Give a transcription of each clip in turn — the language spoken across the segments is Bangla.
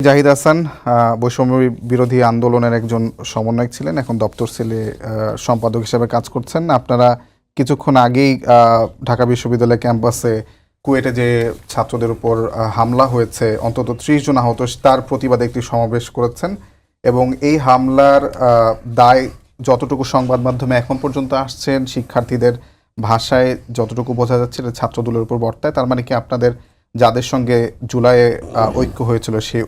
জাহিদ হাসান বৈষম্য বিরোধী আন্দোলনের একজন সমন্বয়ক ছিলেন, এখন দপ্তর সেলে সম্পাদক হিসেবে কাজ করছেন। আপনারা কিছুক্ষণ আগেই ঢাকা বিশ্ববিদ্যালয় ক্যাম্পাসে কুয়েটে যে ছাত্রদের উপর হামলা হয়েছে, অন্তত 30 জন আহত, তার প্রতিবাদে একটি সমাবেশ করেছেন এবং এই হামলার দায় যতটুকু সংবাদ মাধ্যমে এখন পর্যন্ত আসছেন, শিক্ষার্থীদের ভাষায় যতটুকু বোঝা যাচ্ছে ছাত্রদলের উপর বর্তায়। তার মানে কি আপনাদের যাদের সঙ্গে জুলাইয়ে ঐক্য হয়েছিল সেই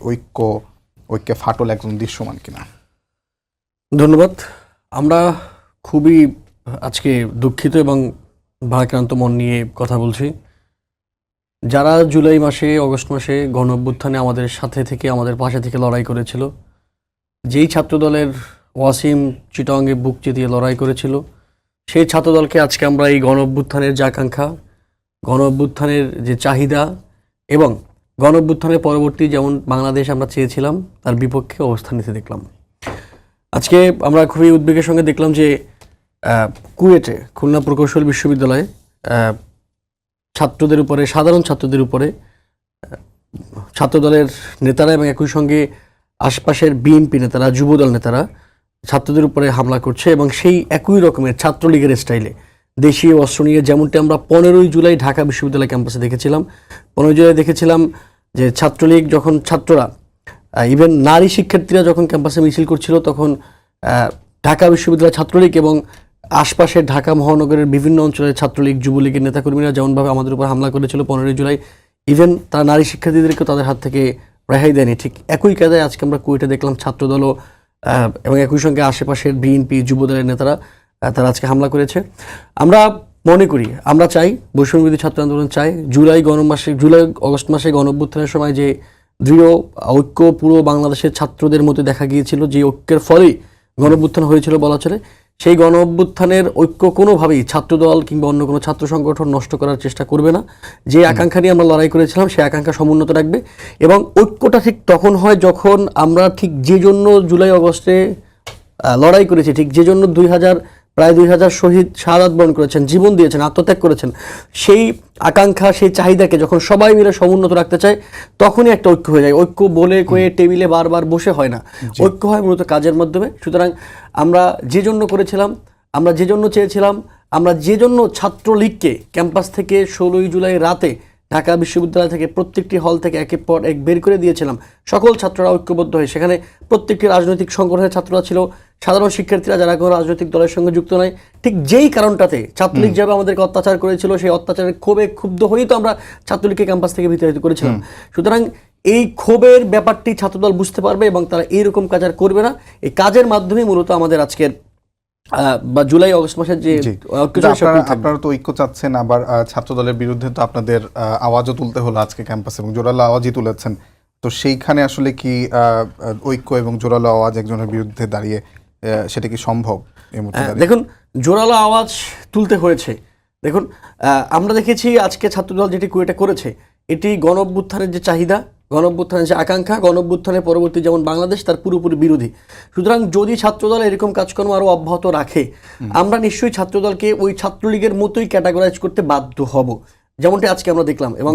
ঐক্যে ফাটল একদম দৃশ্যমান কিনা? ধন্যবাদ। আমরা খুবই আজকে দুঃখিত এবং ভারাক্রান্ত মন নিয়ে কথা বলছি। যারা জুলাই মাসে, অগস্ট মাসে গণ অভ্যুত্থানে আমাদের সাথে থেকে, আমাদের পাশে থেকে লড়াই করেছিল, যেই ছাত্রদলের ওয়াসিম চিটাঙ্গে বুক চিতিয়ে লড়াই করেছিল, সেই ছাত্রদলকে আজকে আমরা এই গণ অভ্যুত্থানের যে আকাঙ্ক্ষা, গণ অভ্যুত্থানের যে চাহিদা এবং গণ অভ্যুত্থানের পরবর্তী যেমন বাংলাদেশ আমরা চেয়েছিলাম, তার বিপক্ষে অবস্থান নিতে দেখলাম। আজকে আমরা খুবই উদ্বেগের সঙ্গে দেখলাম যে কুয়েটে, খুলনা প্রকৌশল বিশ্ববিদ্যালয়ে ছাত্রদের উপরে, সাধারণ ছাত্রদের উপরে ছাত্রদলের নেতারা এবং একই সঙ্গে আশপাশের বিএনপি নেতারা, যুবদল নেতারা ছাত্রদের উপরে হামলা করছে এবং সেই একই রকমের ছাত্রলীগের স্টাইলে দেশীয় অস্ত্র নিয়ে, যেমনটি আমরা 15ই জুলাই ঢাকা বিশ্ববিদ্যালয় ক্যাম্পাসে দেখেছিলাম। 15 জুলাই দেখেছিলাম যে ছাত্রলীগ যখন ছাত্ররা, ইভেন নারী শিক্ষার্থীরা যখন ক্যাম্পাসে মিছিল করছিল, তখন ঢাকা বিশ্ববিদ্যালয় ছাত্রলীগ এবং আশপাশের ঢাকা মহানগরের বিভিন্ন অঞ্চলের ছাত্রলীগ, যুবলীগের নেতাকর্মীরা যেমনভাবে আমাদের উপর হামলা করেছিল 15ই জুলাই, ইভেন তারা নারী শিক্ষার্থীদেরকে তাদের হাত থেকে রেহাই দেয়নি। ঠিক একই কায়দায় আজকে আমরা কুয়েটে দেখলাম ছাত্রদলও এবং একই সঙ্গে আশেপাশের বিএনপি, যুবদলের নেতারা তারা আজকে হামলা করেছে। আমরা মনে করি, আমরা চাই, বৈষম্যবিরোধী ছাত্র আন্দোলন চাই, জুলাই অগস্ট মাসে গণ অভ্যুত্থানের সময় যে দৃঢ় ঐক্য পুরো বাংলাদেশের ছাত্রদের মধ্যে দেখা গিয়েছিল, যে ঐক্যের ফলেই গণ অভ্যুত্থান হয়েছিল বলা চলে, সেই গণ অভ্যুত্থানের ঐক্য কোনোভাবেই ছাত্রদল কিংবা অন্য কোনো ছাত্র সংগঠন নষ্ট করার চেষ্টা করবে না। যে আকাঙ্ক্ষা নিয়ে আমরা লড়াই করেছিলাম, সেই আকাঙ্ক্ষা সমুন্নত রাখবে এবং ঐক্যটা ঠিক তখন হয় যখন আমরা ঠিক যে জন্য জুলাই অগস্টে লড়াই করেছি, ঠিক যে জন্য প্রায় 2000 শহীদ শাহাদাত বরণ করেছেন, জীবন দিয়েছেন, আত্মত্যাগ করেছেন, সেই আকাঙ্ক্ষা, সেই চাহিদাকে যখন সবাই মিলে সমুন্নত রাখতে চায়, তখনই একটা ঐক্য হয়ে যায়। ঐক্য বলে কয়ে টেবিলে বারবার বসে হয় না, ঐক্য হয় মূলত কাজের মাধ্যমে। সুতরাং আমরা যে জন্য করেছিলাম, আমরা যে জন্য চেয়েছিলাম, আমরা যে জন্য ছাত্রলীগকে ক্যাম্পাস থেকে 16ই জুলাই রাতে ঢাকা বিশ্ববিদ্যালয় থেকে প্রত্যেকটি হল থেকে একের পর এক বের করে দিয়েছিলাম, সকল ছাত্ররা ঐক্যবদ্ধ হয়ে, সেখানে প্রত্যেকটি রাজনৈতিক সংগঠনের ছাত্ররা ছিল, সাধারণ শিক্ষার্থীরা যারা কোনো রাজনৈতিক দলের সঙ্গে যুক্ত নয়। ঠিক যেই কারণটাতে ছাত্রলীগ যাবে আমাদেরকে অত্যাচার করেছিল, সেই অত্যাচারের ক্ষোভে ক্ষুব্ধ হয়েই তো আমরা ছাত্রলীগকে ক্যাম্পাস থেকে বিতাড়িত করেছিলাম। সুতরাং এই ক্ষোভের ব্যাপারটি ছাত্রদল বুঝতে পারবে এবং তারা এইরকম কাজ আর করবে না। এই কাজের মাধ্যমেই মূলত আমাদের আজকের বা জুলাই অগস্ট মাসের যে আপনারা তো ঐক্য চাচ্ছেন, আবার ছাত্রদলের বিরুদ্ধে তো আপনাদের আওয়াজও তুলতে হলো আজকে ক্যাম্পাসে এবং জোরালো আওয়াজই তুলেছেন। তো সেইখানে আসলে কি ঐক্য এবং জোরালো আওয়াজ একজনের বিরুদ্ধে দাঁড়িয়ে সেটা কি সম্ভব? দেখুন, জোরালো আওয়াজ তুলতে হয়েছে। দেখুন, আমরা দেখেছি আজকে ছাত্রদল যেটি কুয়েটে করেছে, এটি গণ অভ্যুত্থানের যে চাহিদা, গণ অভ্যুত্থানের যে আকাঙ্ক্ষা, গণ অভ্যুত্থানের পরবর্তী যেমন বাংলাদেশ, তার পুরোপুরি বিরোধী। সুতরাং যদি ছাত্রদল এরকম কাজকর্ম আরও অব্যাহত রাখে, আমরা নিশ্চয়ই ছাত্রদলকে ওই ছাত্রলীগের মতোই ক্যাটাগরাইজ করতে বাধ্য হব, যেমনটি আজকে আমরা দেখলাম। এবং